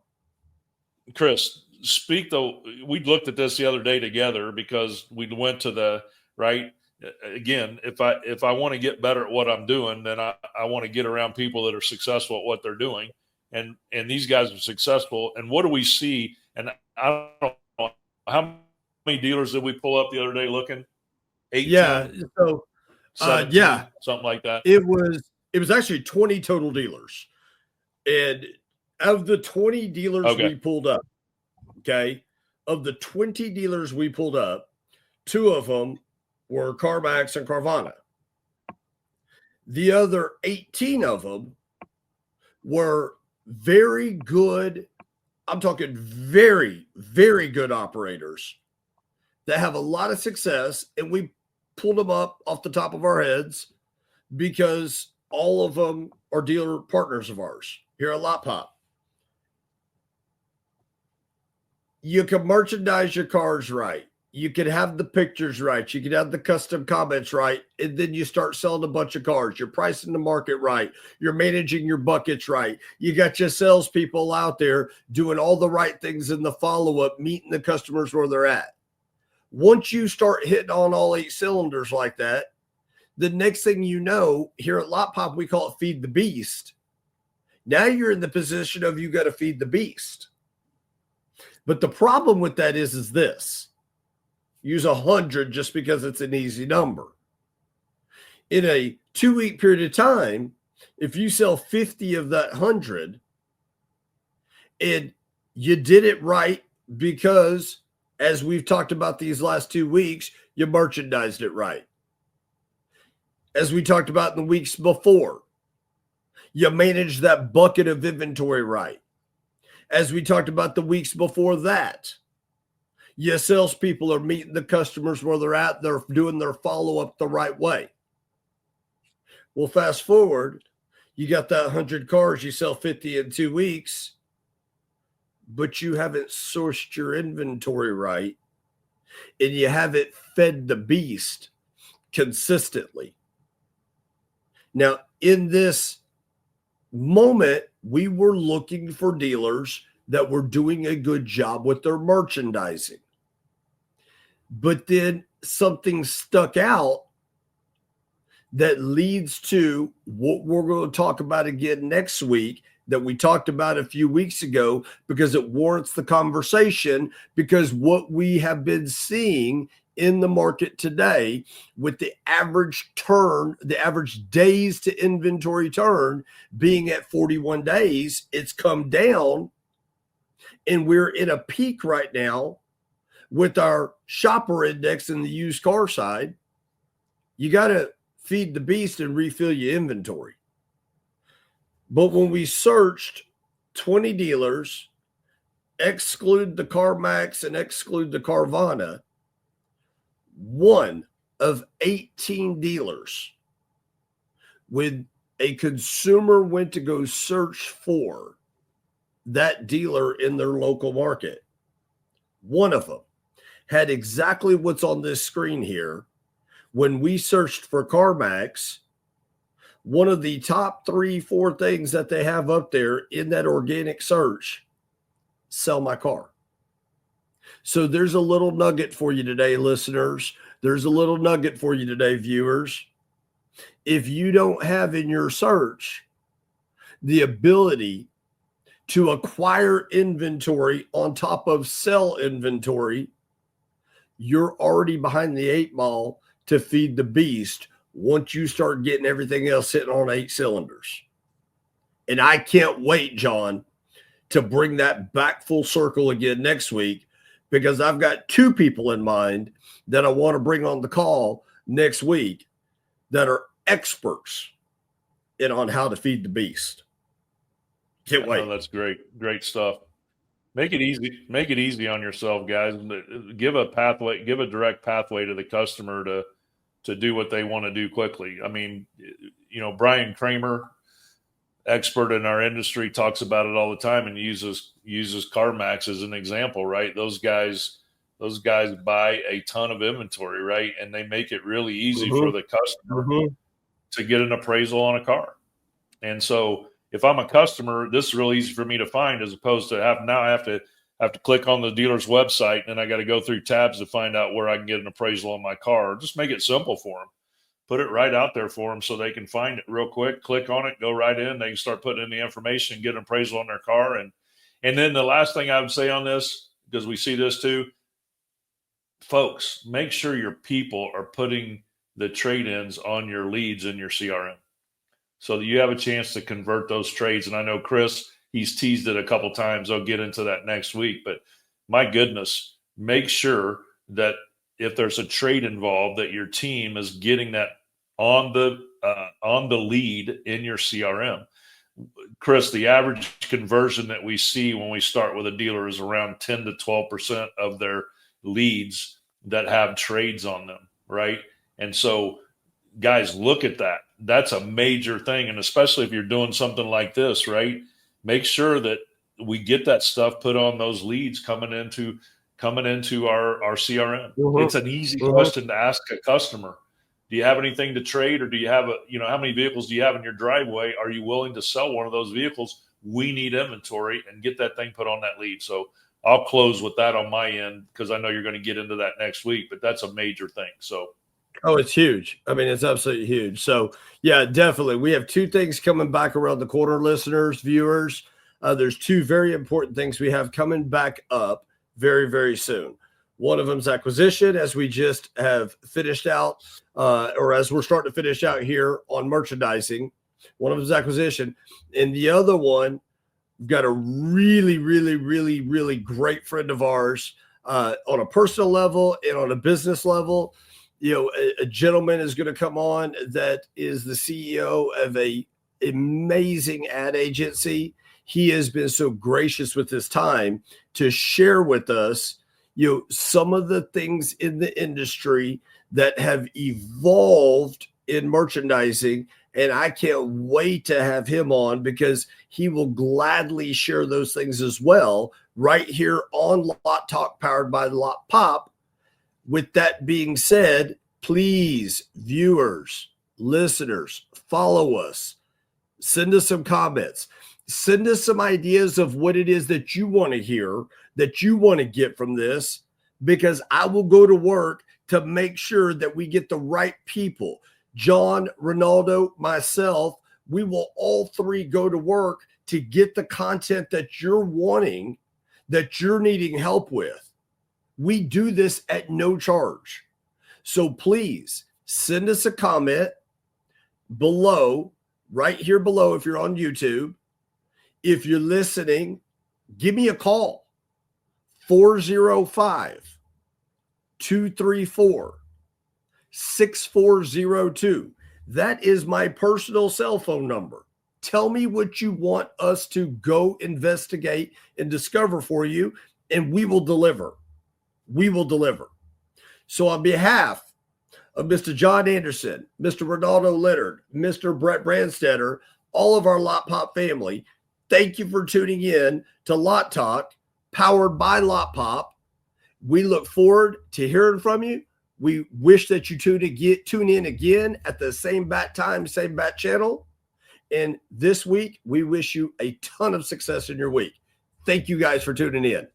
Chris, we looked at this the other day together because we went to the, right? Again, if I want to get better at what I'm doing, then I want to get around people that are successful at what they're doing. And these guys are successful. And what do we see? And I don't know, how many dealers did we pull up the other day looking? 18? Yeah. So, 17, yeah, something like that. It was actually 20 total dealers. And of the 20 dealers we pulled up, of the 20 dealers we pulled up, 2 of them were CarMax and Carvana. The other 18 of them were very good. I'm talking very, very good operators that have a lot of success. And we pulled them up off the top of our heads because all of them are dealer partners of ours here at Lotpop. You can merchandise your cars right. You can have the pictures right. You can have the custom comments right. And then you start selling a bunch of cars. You're pricing the market right. You're managing your buckets right. You got your salespeople out there doing all the right things in the follow-up, meeting the customers where they're at. Once you start hitting on all 8 cylinders like that, the next thing you know, here at Lotpop, we call it feed the beast. Now you're in the position of you got to feed the beast. But the problem with that is this. Use 100 just because it's an easy number. In a 2-week period of time, if you sell 50 of that 100 and you did it right because, as we've talked about these last 2 weeks, you merchandised it right. As we talked about in the weeks before, you managed that bucket of inventory right. As we talked about the weeks before that, your salespeople are meeting the customers where they're at. They're doing their follow-up the right way. Well, fast forward, You got that 100 cars, you sell 50 in 2 weeks, but you haven't sourced your inventory right, and you haven't fed the beast consistently. Now, in this moment, we were looking for dealers that were doing a good job with their merchandising. But then something stuck out that leads to what we're going to talk about again next week, that we talked about a few weeks ago, because it warrants the conversation, because what we have been seeing in the market today with the average turn, the average days to inventory turn being at 41 days, it's come down, and we're in a peak right now with our shopper index in the used car side. You got to feed the beast and refill your inventory. But when we searched 20 dealers, exclude the CarMax and exclude the Carvana, one of 18 dealers, when a consumer went to go search for that dealer in their local market, one of them had exactly what's on this screen here. When we searched for CarMax, one of the top 3-4 things that they have up there in that organic search: sell my car. So there's a little nugget for you today, listeners. There's a little nugget for you today, viewers. If you don't have in your search the ability to acquire inventory on top of sell inventory, you're already behind the 8 ball to feed the beast once you start getting everything else sitting on 8 cylinders. And I can't wait, John, to bring that back full circle again next week, because I've got 2 people in mind that I want to bring on the call next week that are experts in on how to feed the beast. Can't wait. Oh, that's great. Great stuff. Make it easy. Make it easy on yourself, guys. Give a pathway, give a direct pathway to the customer to do what they want to do quickly. I mean, Brian Kramer, expert in our industry, talks about it all the time and uses CarMax as an example, right? Those guys buy a ton of inventory, right? And they make it really easy for the customer to get an appraisal on a car. And so if I'm a customer, this is really easy for me to find, as opposed to I have to click on the dealer's website and I got to go through tabs to find out where I can get an appraisal on my car. Just make it simple for them. Put it right out there for them so they can find it real quick, click on it, go right in. They can start putting in the information, get an appraisal on their car. And then the last thing I would say on this, because we see this too, folks, make sure your people are putting the trade-ins on your leads in your CRM so that you have a chance to convert those trades. And I know Chris, he's teased it a couple times. I'll get into that next week. But my goodness, make sure that if there's a trade involved, that your team is getting that on the lead in your CRM. Chris, the average conversion that we see when we start with a dealer is around 10 to 12% of their leads that have trades on them, right? And so, guys, look at that. That's a major thing. And especially if you're doing something like this, right? Make sure that we get that stuff put on those leads coming into our CRM. It's an easy question to ask a customer. Do you have anything to trade, or do you have how many vehicles do you have in your driveway? Are you willing to sell one of those vehicles? We need inventory, and get that thing put on that lead. So I'll close with that on my end, because I know you're going to get into that next week, but that's a major thing. So. Oh, it's huge. I mean, it's absolutely huge. So yeah, definitely. We have 2 things coming back around the corner, listeners, viewers. There's 2 very important things we have coming back up very, very soon. One of them is acquisition, as we just have finished out, or as we're starting to finish out here on merchandising. One of them is acquisition. And the other one, we've got a really, really, really, really great friend of ours on a personal level and on a business level. A gentleman is going to come on that is the CEO of a amazing ad agency. He has been so gracious with his time to share with us, some of the things in the industry that have evolved in merchandising And I can't wait to have him on because he will gladly share those things as well right here on Lot Talk powered by Lotpop. With that being said, please, viewers, listeners, follow us. Send us some comments. Send us some ideas of what it is that you want to hear, that you want to get from this, because I will go to work to make sure that we get the right people. John, Ronaldo, myself, we will all three go to work to get the content that you're wanting, that you're needing help with. We do this at no charge. So please send us a comment below, right here below if you're on YouTube. If you're listening, give me a call. 405-234-6402. That is my personal cell phone number. Tell me what you want us to go investigate and discover for you, and we will deliver. We will deliver. So on behalf of Mr. John Anderson, Mr. Ronaldo Leonard, Mr. Brett Brandstetter, all of our Lotpop family, thank you for tuning in to Lot Talk, powered by Lotpop. We look forward to hearing from you. We wish that you tune in again at the same bat time, same bat channel. And this week, we wish you a ton of success in your week. Thank you guys for tuning in.